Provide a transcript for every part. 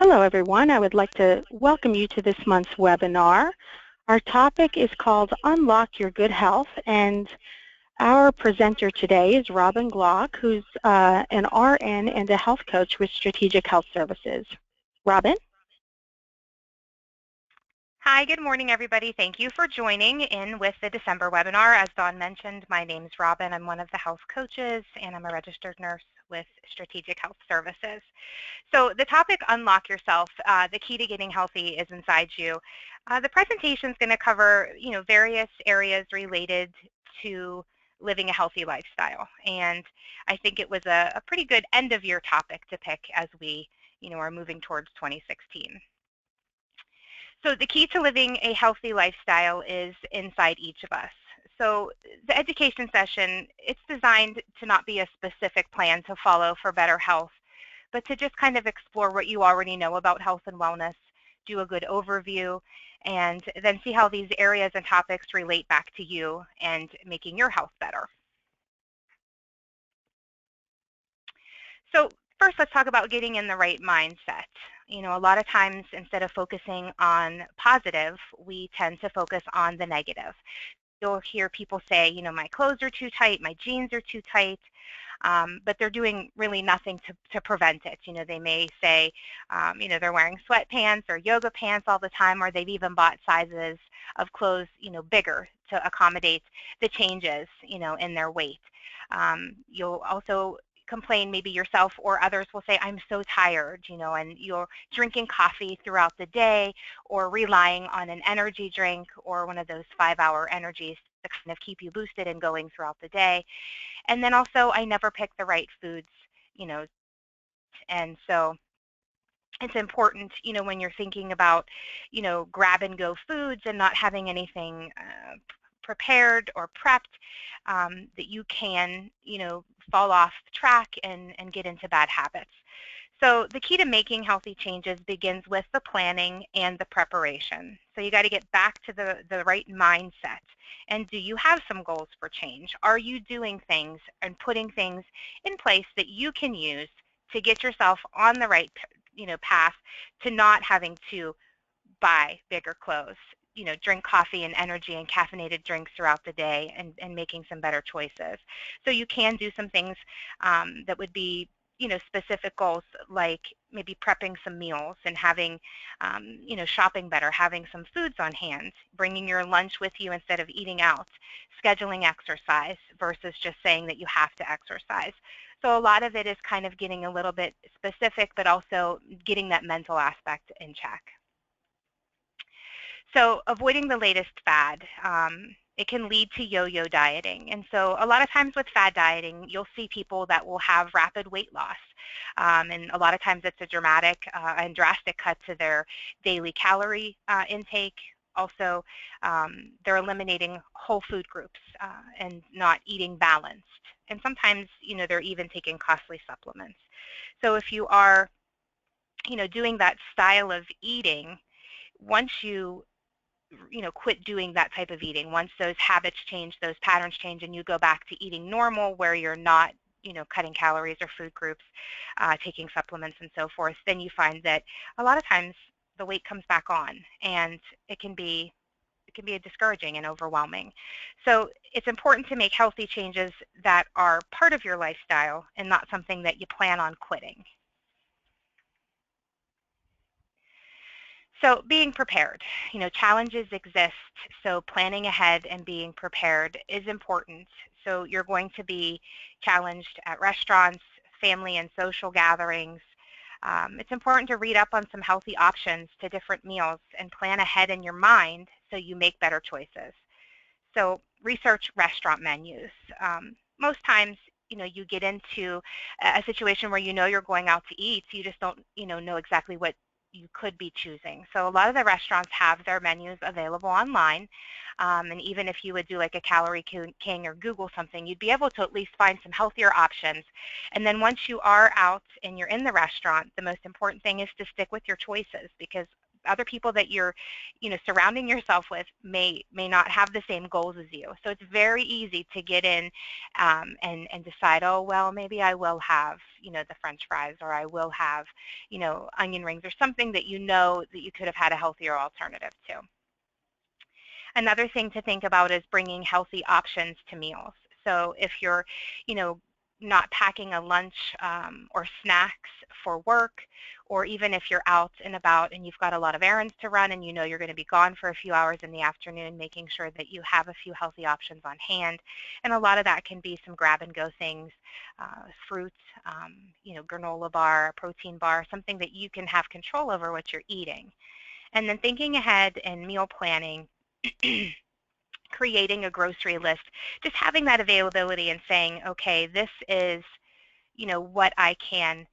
Hello, everyone. I would like to welcome you to this month's webinar. Our topic is called Unlock Your Good Health, and our presenter today is Robin Glock, who's an RN and a health coach with Strategic Health Services. Robin? Hi, good morning, everybody. Thank you for joining in with the December webinar. As Dawn mentioned, my name is Robin. I'm one of the health coaches, and I'm a registered nurse with Strategic Health Services. So the topic, Unlock Yourself, the key to getting healthy is inside you. The presentation is going to cover, various areas related to living a healthy lifestyle. And I think it was a pretty good end-of-year topic to pick as we, are moving towards 2016. So the key to living a healthy lifestyle is inside each of us. So the education session, it's designed to not be a specific plan to follow for better health, but to just kind of explore what you already know about health and wellness, do a good overview, and then see how these areas and topics relate back to you and making your health better. So first, let's talk about getting in the right mindset. A lot of times instead of focusing on positive, we tend to focus on the negative. You'll hear people say, my clothes are too tight, my jeans are too tight, but they're doing really nothing to prevent it. They may say, they're wearing sweatpants or yoga pants all the time, or they've even bought sizes of clothes, bigger to accommodate the changes, in their weight. You'll also complain, maybe yourself or others will say, I'm so tired, and you're drinking coffee throughout the day or relying on an energy drink or one of those 5-hour energies to kind of keep you boosted and going throughout the day. And then also, I never pick the right foods, and so it's important, when you're thinking about, grab and go foods and not having anything prepared or prepped, that you can, fall off track and get into bad habits. So the key to making healthy changes begins with the planning and the preparation. So you got to get back to the right mindset. And do you have some goals for change? Are you doing things and putting things in place that you can use to get yourself on the right, path to not having to buy bigger clothes, drink coffee and energy and caffeinated drinks throughout the day and making some better choices. So you can do some things that would be, specific goals, like maybe prepping some meals and having, shopping better, having some foods on hand, bringing your lunch with you instead of eating out, scheduling exercise versus just saying that you have to exercise. So a lot of it is kind of getting a little bit specific, but also getting that mental aspect in check. So avoiding the latest fad, it can lead to yo-yo dieting. And so a lot of times with fad dieting, you'll see people that will have rapid weight loss. And a lot of times it's a dramatic and drastic cut to their daily calorie intake. Also, they're eliminating whole food groups and not eating balanced. And sometimes, they're even taking costly supplements. So if you are, doing that style of eating, once you quit doing that type of eating, once those habits change, those patterns change, and you go back to eating normal where you're not, cutting calories or food groups, taking supplements and so forth, then you find that a lot of times the weight comes back on, and it can be discouraging and overwhelming. So it's important to make healthy changes that are part of your lifestyle and not something that you plan on quitting. So being prepared, challenges exist, so planning ahead and being prepared is important. So you're going to be challenged at restaurants, family and social gatherings. It's important to read up on some healthy options to different meals and plan ahead in your mind so you make better choices. So research restaurant menus. Most times, you get into a situation where you're going out to eat, so you just don't, know exactly what you could be choosing. So a lot of the restaurants have their menus available online, and even if you would do like a Calorie King or Google something, you'd be able to at least find some healthier options. And then once you are out and you're in the restaurant, the most important thing is to stick with your choices, because other people that you're, surrounding yourself with may not have the same goals as you. So it's very easy to get in and decide, oh, well, maybe I will have, the French fries, or I will have, onion rings, or something that that you could have had a healthier alternative to. Another thing to think about is bringing healthy options to meals. So if you're, not packing a lunch or snacks for work, or even if you're out and about and you've got a lot of errands to run and you're going to be gone for a few hours in the afternoon, making sure that you have a few healthy options on hand. And a lot of that can be some grab-and-go things, fruit, granola bar, a protein bar, something that you can have control over what you're eating. And then thinking ahead and meal planning, creating a grocery list, just having that availability and saying, okay, this is, what I can,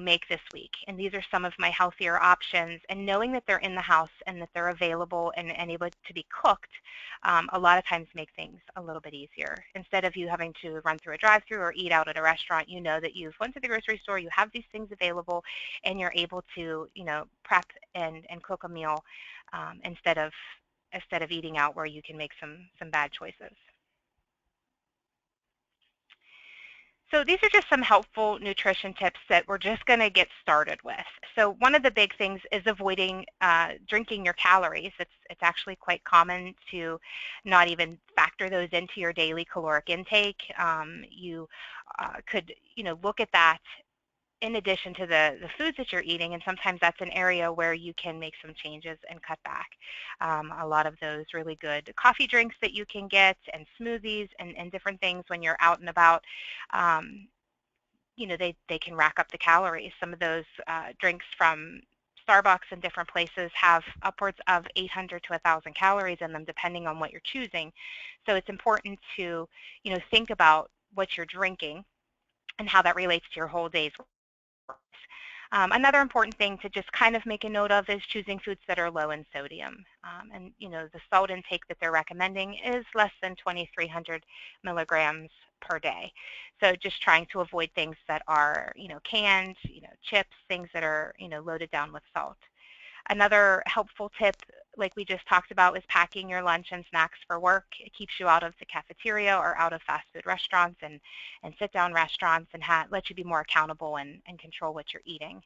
make this week. And these are some of my healthier options. And knowing that they're in the house and that they're available and able to be cooked, a lot of times make things a little bit easier. Instead of you having to run through a drive-through or eat out at a restaurant, you know that you've went to the grocery store, you have these things available, and you're able to, prep and cook a meal instead of eating out, where you can make some bad choices. So these are just some helpful nutrition tips that we're just going to get started with. So one of the big things is avoiding drinking your calories. It's actually quite common to not even factor those into your daily caloric intake. You could, look at that in addition to the foods that you're eating, and sometimes that's an area where you can make some changes and cut back. A lot of those really good coffee drinks that you can get, and smoothies, and different things when you're out and about, they can rack up the calories. Some of those drinks from Starbucks and different places have upwards of 800 to 1,000 calories in them, depending on what you're choosing. So it's important to, think about what you're drinking and how that relates to your whole day's work. Another important thing to just kind of make a note of is choosing foods that are low in sodium. And the salt intake that they're recommending is less than 2,300 milligrams per day. So just trying to avoid things that are, canned, chips, things that are, loaded down with salt. Another helpful tip, like we just talked about, is packing your lunch and snacks for work. It keeps you out of the cafeteria or out of fast food restaurants and sit-down restaurants, and let you be more accountable and control what you're eating.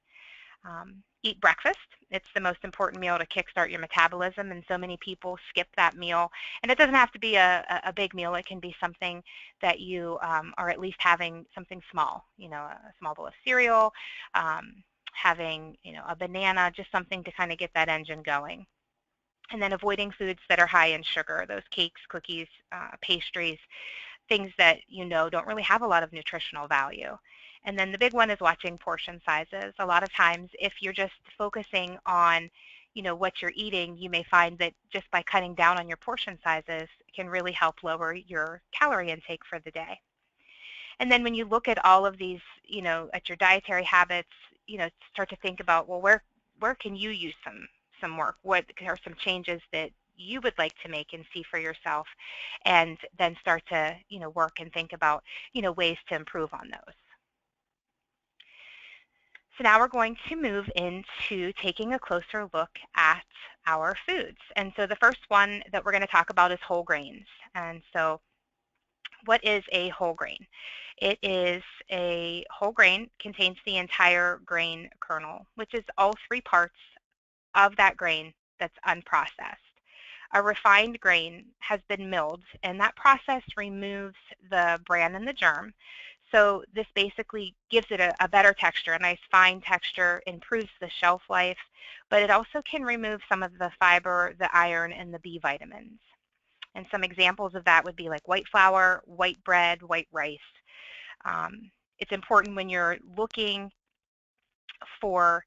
Eat breakfast. It's the most important meal to kickstart your metabolism, and so many people skip that meal. And it doesn't have to be a big meal. It can be something that you are at least having something small, a small bowl of cereal, having, a banana, just something to kind of get that engine going. And then avoiding foods that are high in sugar, those cakes, cookies, pastries, things that don't really have a lot of nutritional value. And then the big one is watching portion sizes. A lot of times, if you're just focusing on, what you're eating, you may find that just by cutting down on your portion sizes can really help lower your calorie intake for the day. And then when you look at all of these, at your dietary habits, start to think about, well, where can you use some work? What are some changes that you would like to make and see for yourself, and then start to, work and think about, ways to improve on those. So now we're going to move into taking a closer look at our foods. And so the first one that we're going to talk about is whole grains. And so what is a whole grain? It is a whole grain, contains the entire grain kernel, which is all three parts of that grain that's unprocessed. A refined grain has been milled, and that process removes the bran and the germ. So this basically gives it a better texture, a nice fine texture, improves the shelf life, but it also can remove some of the fiber, the iron, and the B vitamins. And some examples of that would be like white flour, white bread, white rice. It's important when you're looking for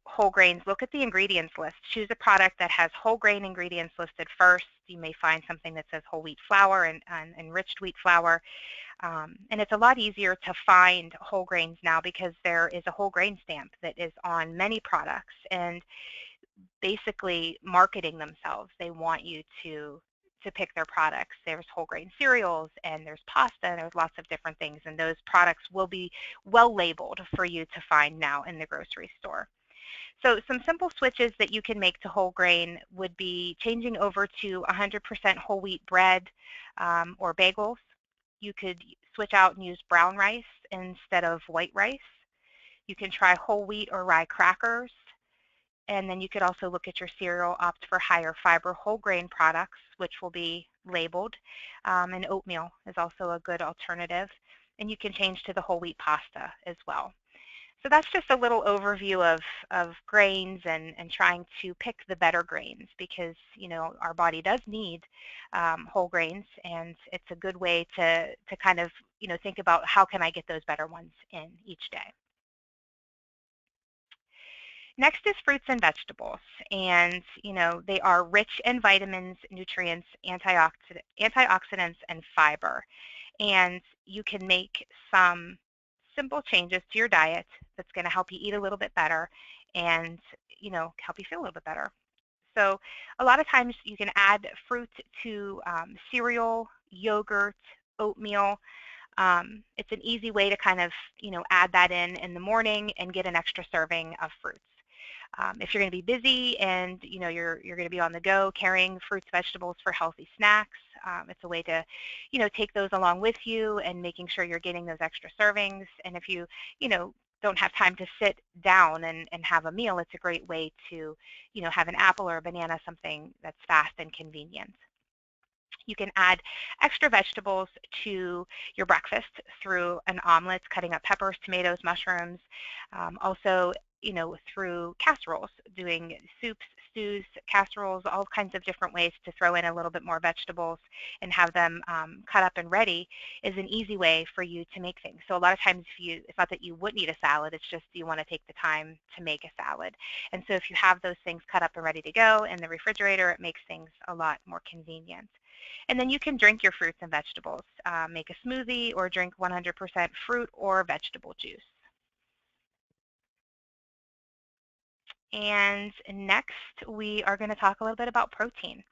whole grains, look at the ingredients list. Choose a product that has whole grain ingredients listed first. You may find something that says whole wheat flour and enriched wheat flour. And it's a lot easier to find whole grains now because there is a whole grain stamp that is on many products, and basically marketing themselves. They want you to pick their products. There's whole grain cereals, and there's pasta, and there's lots of different things, and those products will be well labeled for you to find now in the grocery store. So some simple switches that you can make to whole grain would be changing over to 100% whole wheat bread or bagels. You could switch out and use brown rice instead of white rice. You can try whole wheat or rye crackers. And then you could also look at your cereal, opt for higher fiber whole grain products, which will be labeled. And oatmeal is also a good alternative. And you can change to the whole wheat pasta as well. So that's just a little overview of grains and trying to pick the better grains because, you know, our body does need whole grains, and it's a good way to kind of, you know, think about how can I get those better ones in each day. Next is fruits and vegetables, and you know they are rich in vitamins, nutrients, antioxidants, and fiber. And you can make some simple changes to your diet that's going to help you eat a little bit better, and you know help you feel a little bit better. So a lot of times you can add fruit to cereal, yogurt, oatmeal. It's an easy way to kind of add that in the morning and get an extra serving of fruits. If you're going to be busy and you're going to be on the go carrying fruits, vegetables for healthy snacks, it's a way to take those along with you and making sure you're getting those extra servings. And if you don't have time to sit down and have a meal, it's a great way to have an apple or a banana, something that's fast and convenient. You can add extra vegetables to your breakfast through an omelet, cutting up peppers, tomatoes, mushrooms. Also, through casseroles, doing soups, stews, casseroles, all kinds of different ways to throw in a little bit more vegetables and have them cut up and ready is an easy way for you to make things. So a lot of times it's not that you wouldn't eat a salad, it's just you want to take the time to make a salad. And so if you have those things cut up and ready to go in the refrigerator, it makes things a lot more convenient. And then you can drink your fruits and vegetables. Make a smoothie or drink 100% fruit or vegetable juice. And next, we are going to talk a little bit about protein.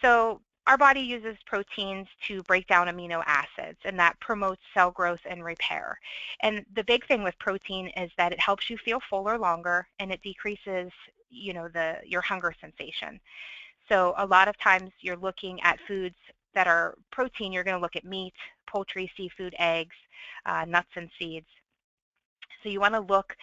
So our body uses proteins to break down amino acids, and that promotes cell growth and repair. And the big thing with protein is that it helps you feel fuller longer, and it decreases your hunger sensation. So a lot of times you're looking at foods that are protein. You're going to look at meat, poultry, seafood, eggs, nuts, and seeds. So you want to look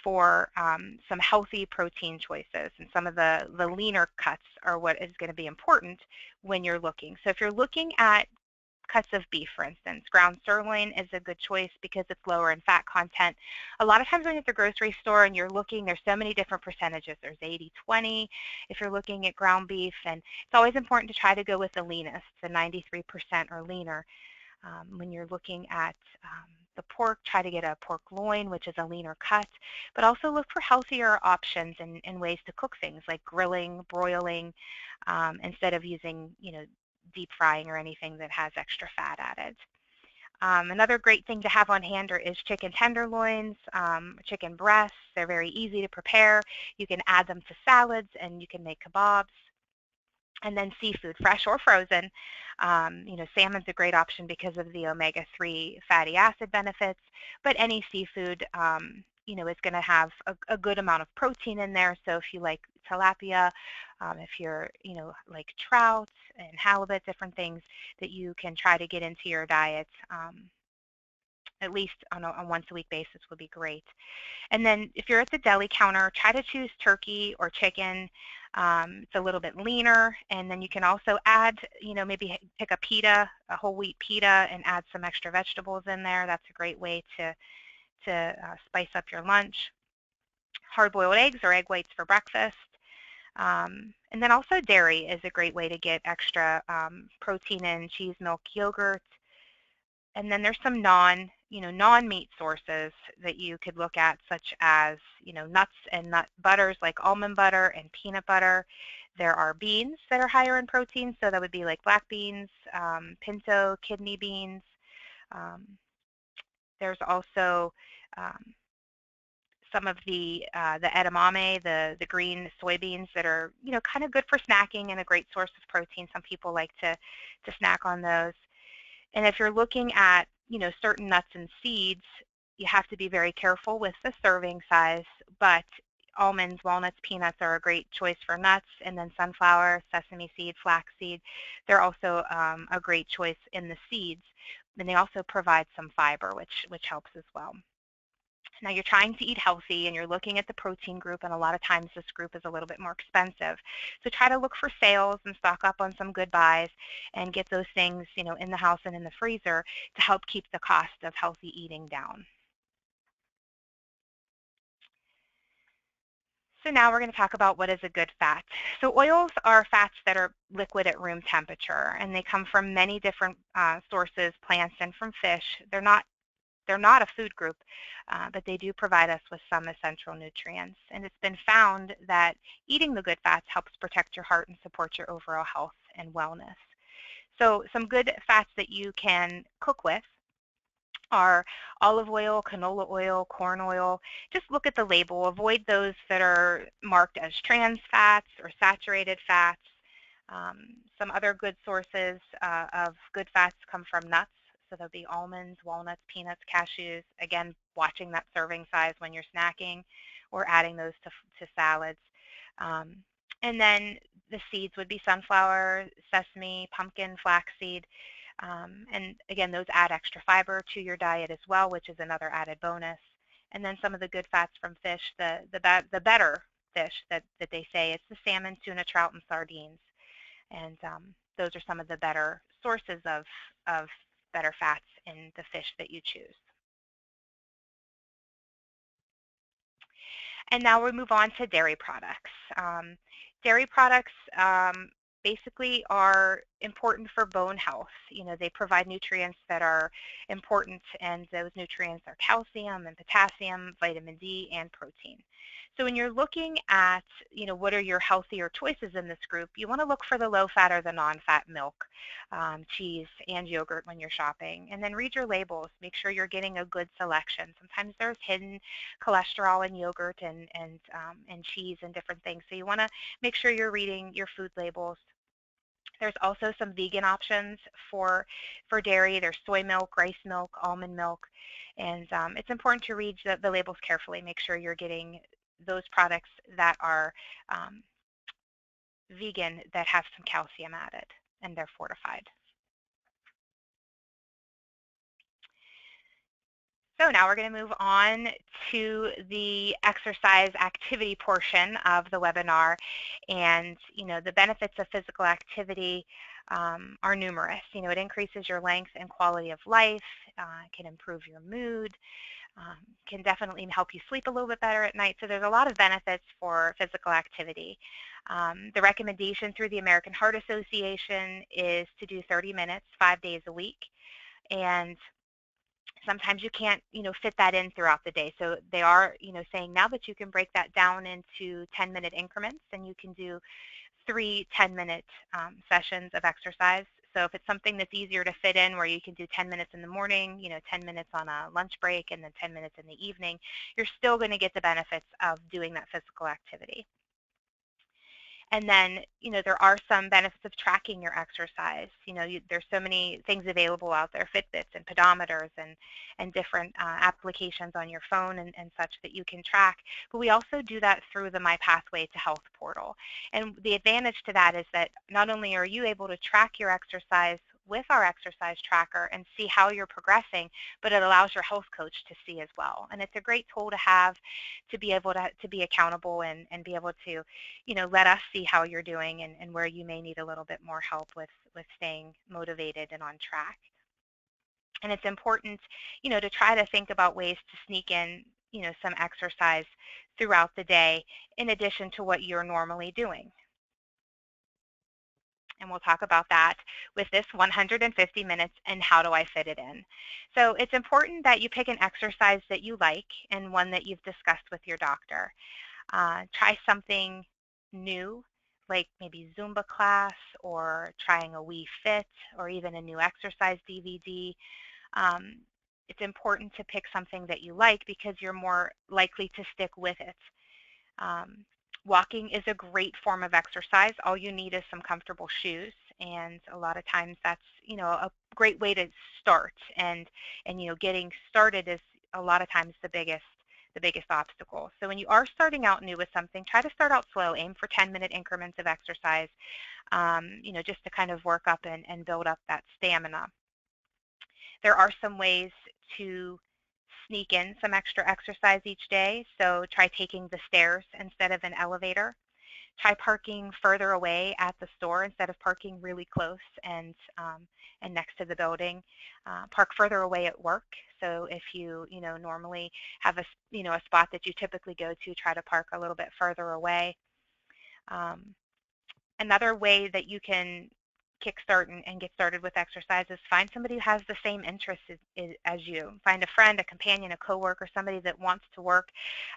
for some healthy protein choices, and some of the leaner cuts are what is going to be important when you're looking. So if you're looking at cuts of beef, for instance, ground sirloin is a good choice because it's lower in fat content. A lot of times when you're at the grocery store and you're looking, there's so many different percentages. There's 80-20 if you're looking at ground beef, and it's always important to try to go with the leanest, the 93% or leaner. When you're looking at the pork, try to get a pork loin, which is a leaner cut, but also look for healthier options and ways to cook things like grilling, broiling, instead of using, deep frying or anything that has extra fat added. Another great thing to have on hand is chicken tenderloins, chicken breasts. They're very easy to prepare. You can add them to salads and you can make kebabs. And then seafood, fresh or frozen. Salmon's a great option because of the omega-3 fatty acid benefits, but any seafood, is going to have a good amount of protein in there. So if you like tilapia, if you're, like trout and halibut, different things that you can try to get into your diet, at least on a once-a-week basis would be great. And then if you're at the deli counter, try to choose turkey or chicken. It's a little bit leaner, and then you can also add, maybe pick a pita, a whole wheat pita, and add some extra vegetables in there. That's a great way to spice up your lunch. Hard-boiled eggs or egg whites for breakfast. And then also dairy is a great way to get extra protein in: cheese, milk, yogurt. And then there's some non-meat sources that you could look at, such as, nuts and nut butters like almond butter and peanut butter. There are beans that are higher in protein, so that would be like black beans, pinto, kidney beans. There's also some of the edamame, the green soybeans that are, kind of good for snacking and a great source of protein. Some people like to snack on those. And if you're looking at, certain nuts and seeds, you have to be very careful with the serving size, but almonds, walnuts, peanuts are a great choice for nuts, and then sunflower, sesame seed, flaxseed. They're also a great choice in the seeds. And they also provide some fiber, which helps as well. Now you're trying to eat healthy and you're looking at the protein group, and a lot of times this group is a little bit more expensive. So try to look for sales and stock up on some good buys and get those things, in the house and in the freezer to help keep the cost of healthy eating down. So now we're going to talk about what is a good fat. So oils are fats that are liquid at room temperature, and they come from many different sources, plants and from fish. They're not a food group, but they do provide us with some essential nutrients. And it's been found that eating the good fats helps protect your heart and support your overall health and wellness. So some good fats that you can cook with are olive oil, canola oil, corn oil. Just look at the label. Avoid those that are marked as trans fats or saturated fats. Some other good sources of good fats come from nuts. So there'll be almonds, walnuts, peanuts, cashews. Again, watching that serving size when you're snacking or adding those to salads. Um, and then the seeds would be sunflower, sesame, pumpkin, flaxseed. And again, those add extra fiber to your diet as well, which is another added bonus. And then some of the good fats from fish, the better fish that they say, it's the salmon, tuna, trout, and sardines. And those are some of the better sources of better fats in the fish that you choose. And now we move on to dairy products. Dairy products basically are important for bone health. They provide nutrients that are important, and those nutrients are calcium and potassium, vitamin D, and protein. So when you're looking at, what are your healthier choices in this group, you want to look for the low-fat or the non-fat milk, cheese, and yogurt when you're shopping. And then read your labels. Make sure you're getting a good selection. Sometimes there's hidden cholesterol in yogurt and cheese and different things. So you want to make sure you're reading your food labels. There's also some vegan options for dairy. There's soy milk, rice milk, almond milk, and it's important to read the labels carefully. Make sure you're getting those products that are vegan, that have some calcium added, and they're fortified. So now we're going to move on to the exercise activity portion of the webinar. And, the benefits of physical activity are numerous. It increases your length and quality of life, can improve your mood, can definitely help you sleep a little bit better at night. So there's a lot of benefits for physical activity. The recommendation through the American Heart Association is to do 30 minutes, 5 days a week. And sometimes you can't, fit that in throughout the day. So they are, saying now that you can break that down into 10-minute increments, and you can do 3 10-minute sessions of exercise. So if it's something that's easier to fit in, where you can do 10 minutes in the morning, 10 minutes on a lunch break, and then 10 minutes in the evening, you're still going to get the benefits of doing that physical activity. And then, there are some benefits of tracking your exercise. There's so many things available out there, Fitbits and pedometers and different applications on your phone and such that you can track. But we also do that through the My Pathway to Health portal. And the advantage to that is that not only are you able to track your exercise with our exercise tracker and see how you're progressing, but it allows your health coach to see as well. And it's a great tool to have to be able to be accountable and be able to, let us see how you're doing and where you may need a little bit more help with staying motivated and on track. And it's important, to try to think about ways to sneak in, some exercise throughout the day in addition to what you're normally doing. And we'll talk about that with this 150 minutes and how do I fit it in. So it's important that you pick an exercise that you like and one that you've discussed with your doctor. Try something new, like maybe Zumba class or trying a Wii Fit or even a new exercise DVD. It's important to pick something that you like because you're more likely to stick with it. Walking is a great form of exercise. All you need is some comfortable shoes, and a lot of times that's, a great way to start. And getting started is a lot of times the biggest the biggest obstacle. So when you are starting out new with something, try to start out slow. Aim for 10-minute increments of exercise, just to kind of work up and build up that stamina. There are some ways to sneak in some extra exercise each day. So try taking the stairs instead of an elevator. Try parking further away at the store instead of parking really close and next to the building. Park further away at work. So if you normally have a spot that you typically go to, try to park a little bit further away. Another way that you can kickstart and get started with exercise is find somebody who has the same interests as you. Find a friend, a companion, a coworker, somebody that wants to work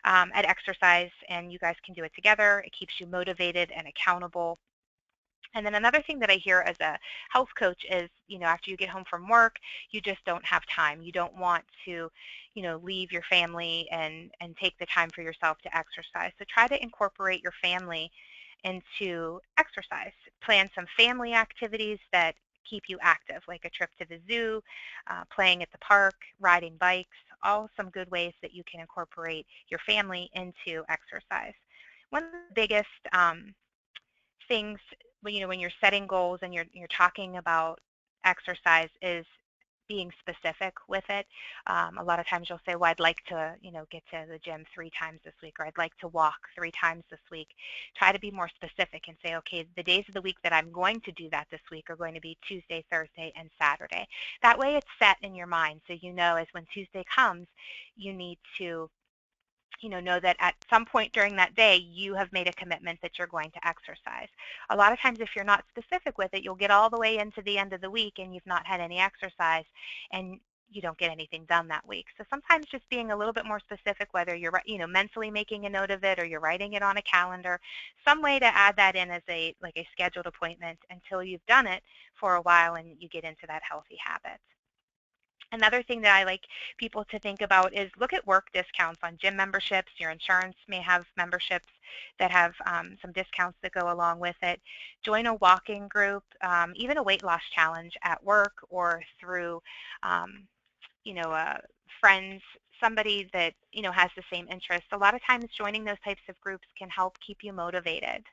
at exercise, and you guys can do it together. It keeps you motivated and accountable. And then another thing that I hear as a health coach is, after you get home from work, you just don't have time. You don't want to, leave your family and take the time for yourself to exercise. So try to incorporate your family into exercise. Plan some family activities that keep you active, like a trip to the zoo, playing at the park, riding bikes, all some good ways that you can incorporate your family into exercise. One of the biggest things when you're setting goals and you're talking about exercise is being specific with it. A lot of times you'll say, well, I'd like to, get to the gym 3 times this week, or I'd like to walk 3 times this week. Try to be more specific and say, okay, the days of the week that I'm going to do that this week are going to be Tuesday, Thursday, and Saturday. That way it's set in your mind, so as when Tuesday comes, you need to know that at some point during that day, you have made a commitment that you're going to exercise. A lot of times, if you're not specific with it, you'll get all the way into the end of the week and you've not had any exercise, and you don't get anything done that week. So sometimes just being a little bit more specific, whether you're mentally making a note of it or you're writing it on a calendar, some way to add that in as a scheduled appointment until you've done it for a while and you get into that healthy habit. Another thing that I like people to think about is look at work discounts on gym memberships. Your insurance may have memberships that have some discounts that go along with it. Join a walking group, even a weight loss challenge at work or through, friends, somebody that, has the same interest. A lot of times joining those types of groups can help keep you motivated.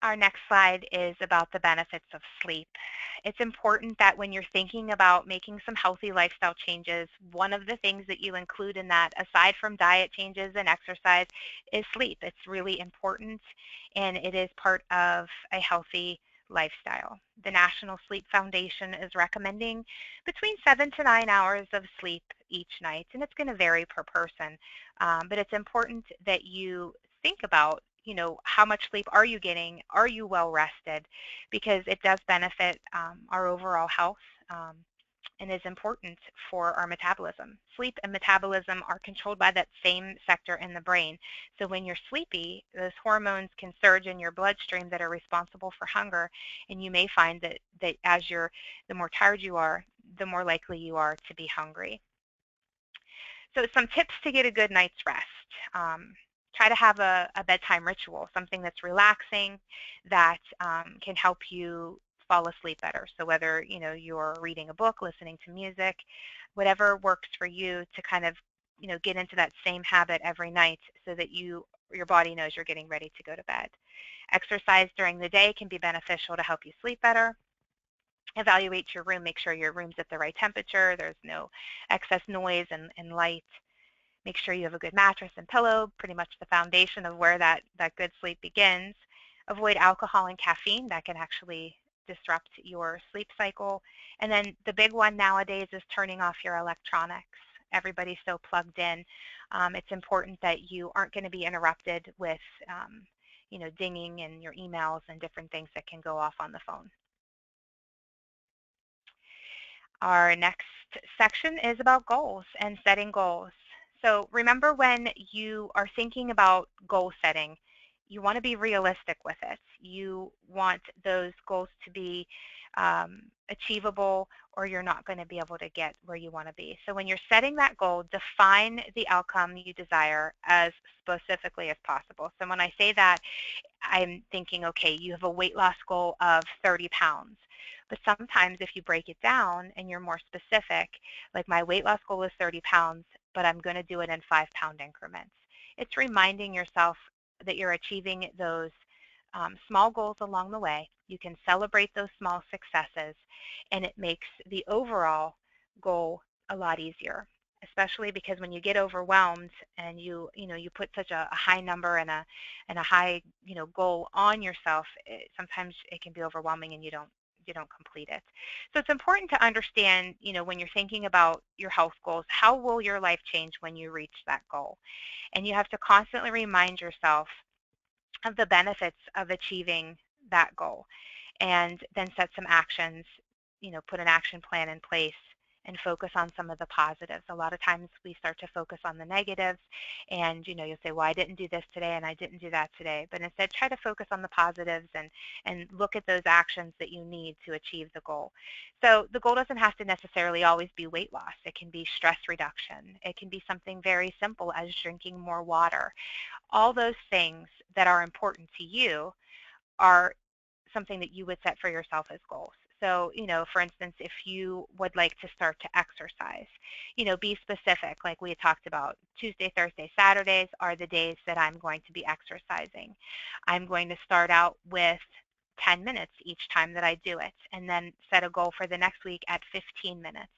Our next slide is about the benefits of sleep. It's important that when you're thinking about making some healthy lifestyle changes, one of the things that you include in that, aside from diet changes and exercise, is sleep. It's really important, and it is part of a healthy lifestyle. The National Sleep Foundation is recommending between 7 to 9 hours of sleep each night, and it's going to vary per person. But it's important that you think about how much sleep are you getting? Are you well rested? Because it does benefit our overall health and is important for our metabolism. Sleep and metabolism are controlled by that same sector in the brain. So when you're sleepy, those hormones can surge in your bloodstream that are responsible for hunger, and you may find that the more tired you are, the more likely you are to be hungry. So some tips to get a good night's rest. Try to have a bedtime ritual, something that's relaxing, that can help you fall asleep better. So whether you're reading a book, listening to music, whatever works for you to kind of get into that same habit every night so that your body knows you're getting ready to go to bed. Exercise during the day can be beneficial to help you sleep better. Evaluate your room. Make sure your room's at the right temperature. There's no excess noise and light. Make sure you have a good mattress and pillow, pretty much the foundation of where that good sleep begins. Avoid alcohol and caffeine. That can actually disrupt your sleep cycle. And then the big one nowadays is turning off your electronics. Everybody's so plugged in. It's important that you aren't going to be interrupted with dinging and your emails and different things that can go off on the phone. Our next section is about goals and setting goals. So remember, when you are thinking about goal setting, you want to be realistic with it. You want those goals to be achievable, or you're not going to be able to get where you want to be. So when you're setting that goal, define the outcome you desire as specifically as possible. So when I say that, I'm thinking, okay, you have a weight loss goal of 30 pounds. But sometimes if you break it down and you're more specific, like my weight loss goal is 30 pounds, but I'm going to do it in 5-pound increments. It's reminding yourself that you're achieving those small goals along the way. You can celebrate those small successes, and it makes the overall goal a lot easier, especially because when you get overwhelmed and you put such a high number and a high goal on yourself, sometimes it can be overwhelming and you don't complete it. So it's important to understand, when you're thinking about your health goals, how will your life change when you reach that goal? And you have to constantly remind yourself of the benefits of achieving that goal, and then set some actions, put an action plan in place and focus on some of the positives. A lot of times we start to focus on the negatives, and you'll say, well, I didn't do this today and I didn't do that today. But instead, try to focus on the positives and look at those actions that you need to achieve the goal. So the goal doesn't have to necessarily always be weight loss. It can be stress reduction. It can be something very simple as drinking more water. All those things that are important to you are something that you would set for yourself as goals. So, for instance, if you would like to start to exercise, be specific. Like we had talked about, Tuesday, Thursday, Saturdays are the days that I'm going to be exercising. I'm going to start out with 10 minutes each time that I do it, and then set a goal for the next week at 15 minutes.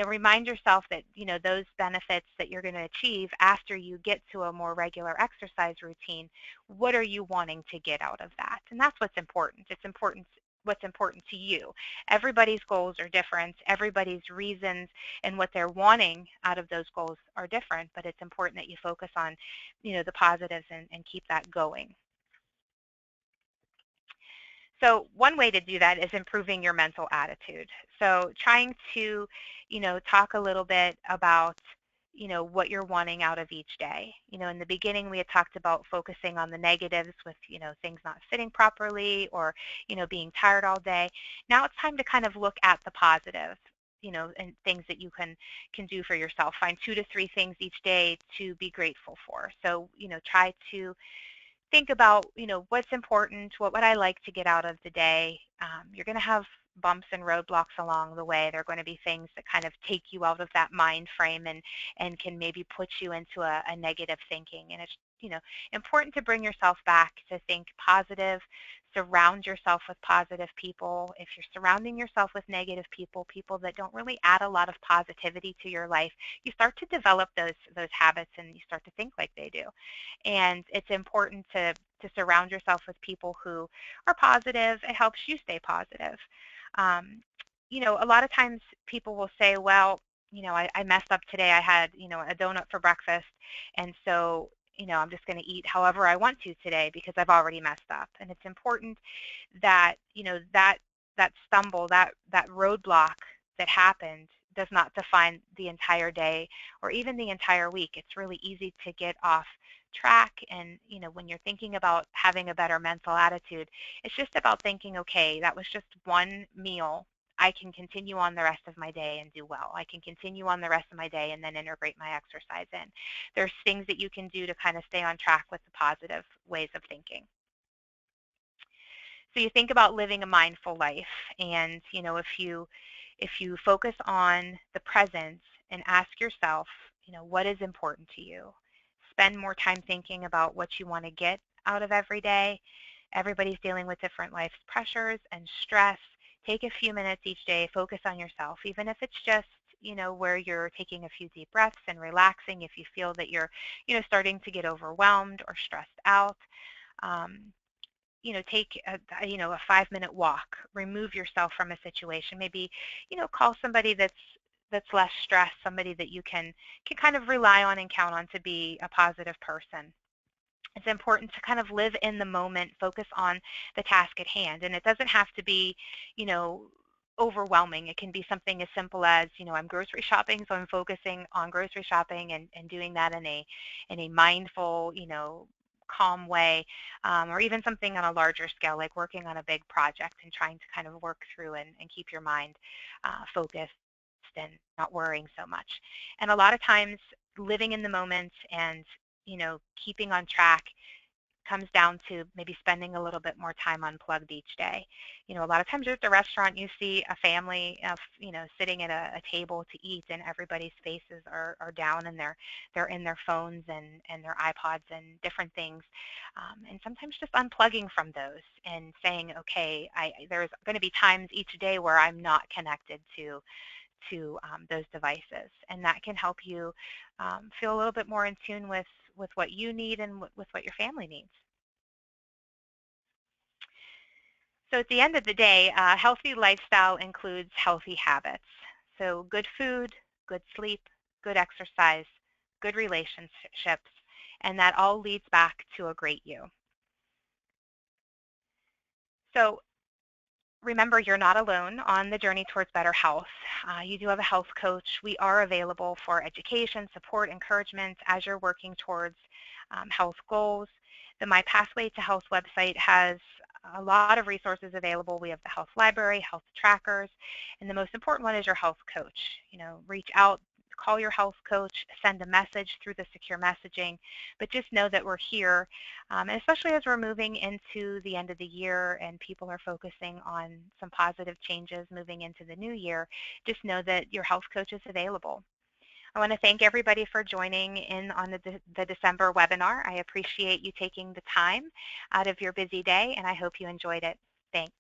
Remind yourself that, those benefits that you're going to achieve after you get to a more regular exercise routine, what are you wanting to get out of that? And that's what's important. It's important what's important to you. Everybody's goals are different. Everybody's reasons and what they're wanting out of those goals are different, but it's important that you focus on, the positives and keep that going. So one way to do that is improving your mental attitude. So trying to, talk a little bit about, what you're wanting out of each day. In the beginning, we had talked about focusing on the negatives with, things not fitting properly or, being tired all day. Now it's time to kind of look at the positive, and things that you can do for yourself. Find 2 to 3 things each day to be grateful for. So, try to think about, what's important, what would I like to get out of the day. You're going to have bumps and roadblocks along the way. There are going to be things that kind of take you out of that mind frame and can maybe put you into a negative thinking. And it's, important to bring yourself back to think positive, surround yourself with positive people. If you're surrounding yourself with negative people, people that don't really add a lot of positivity to your life, you start to develop those habits and you start to think like they do. And it's important to surround yourself with people who are positive. It helps you stay positive. Um, a lot of times people will say, well, I messed up today. I had, a donut for breakfast, and so, I'm just going to eat however I want to today because I've already messed up. And it's important that, that stumble, that roadblock that happened does not define the entire day or even the entire week. It's really easy to get off track. And, when you're thinking about having a better mental attitude, it's just about thinking, okay, that was just one meal. I can continue on the rest of my day and do well. I can continue on the rest of my day and then integrate my exercise in. There's things that you can do to kind of stay on track with the positive ways of thinking. So you think about living a mindful life, and if you focus on the present and ask yourself, what is important to you? Spend more time thinking about what you want to get out of every day. Everybody's dealing with different life pressures and stress. Take a few minutes each day, focus on yourself, even if it's just, where you're taking a few deep breaths and relaxing if you feel that you're, starting to get overwhelmed or stressed out. Take a 5-minute walk, remove yourself from a situation, maybe, call somebody that's less stressed, somebody that you can kind of rely on and count on to be a positive person. It's important to kind of live in the moment, focus on the task at hand. And it doesn't have to be, overwhelming. It can be something as simple as, I'm grocery shopping, so I'm focusing on grocery shopping and doing that in a mindful, calm way, or even something on a larger scale, like working on a big project and trying to kind of work through and keep your mind focused and not worrying so much. And a lot of times living in the moment and, keeping on track comes down to maybe spending a little bit more time unplugged each day. You know, a lot of times you're at the restaurant, you see a family of, you know, sitting at a table to eat, and everybody's faces are down, and they're in their phones and their iPods and different things. And sometimes just unplugging from those and saying, okay, there's going to be times each day where I'm not connected to those devices, and that can help you feel a little bit more in tune with what you need and with what your family needs. So at the end of the day, a healthy lifestyle includes healthy habits. So good food, good sleep, good exercise, good relationships, and that all leads back to a great you. So remember, you're not alone on the journey towards better health. You do have a health coach. We are available for education, support, encouragement as you're working towards health goals. The My Pathway to Health website has a lot of resources available. We have the health library, health trackers, and the most important one is your health coach. You know, reach out, call your health coach, send a message through the secure messaging, but just know that we're here, and especially as we're moving into the end of the year and people are focusing on some positive changes moving into the new year, just know that your health coach is available. I want to thank everybody for joining in on the December webinar. I appreciate you taking the time out of your busy day, and I hope you enjoyed it. Thanks.